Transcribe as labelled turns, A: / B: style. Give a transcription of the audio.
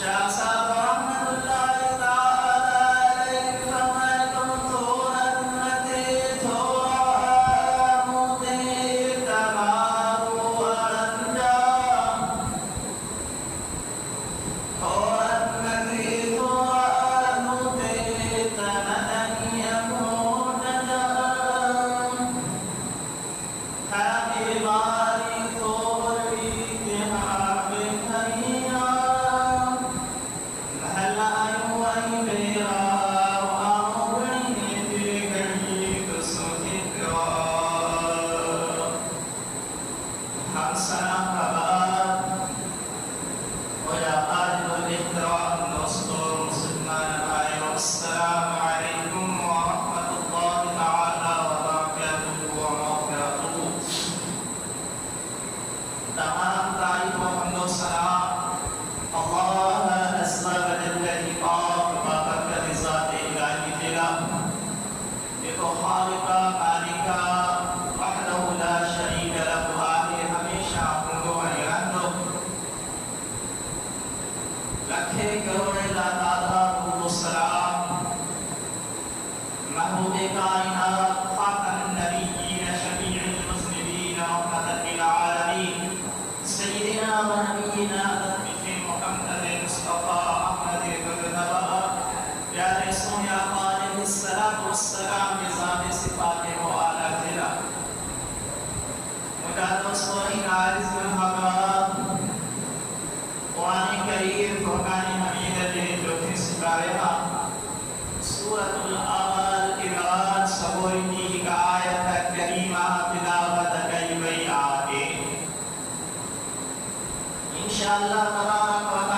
A: शाह साहब रहमतुल्लाहि ताला अलैहि फरमाए तुम थोड़ा नते थोड़ा मुते तमारो अरंजा थोड़ा नते थोड़ा मुते तमदनी अमोदना हाबी मारी थोड़ी हाबी खैया तमाम तारीफ और हम्द और सलाम अल्लाह अस्मा व जल्ल की पाक बाबरकत ज़ात इलाही तेरा देखो खालिका मालिका वहदहु ला शरीक लहु आगे हमेशा हुंदो अयानो लखे करोड़ ला तादाद व सलाम महबूब कायनात खातमुन नबिय्यीन शफीउल मुज़निबीन रहमतल लिल आलमीन सय्यिदना व नबिय्यिना मुहम्मद मुस्तफा अहमद मुजतबा प्यारे सोया अलैहिस्सलातु वस्सलाम के ज़ात सिफात व आला तेरा मुदा दोस्तों इन आरिज़ में हक़ात कुरान करीम फुरकान हमीद के चौथे सिपारे सूरतुल अल इमरान सबोरी का आयत करीमा तिलावत कई वई आगे इंशाअल्लाह तबारक व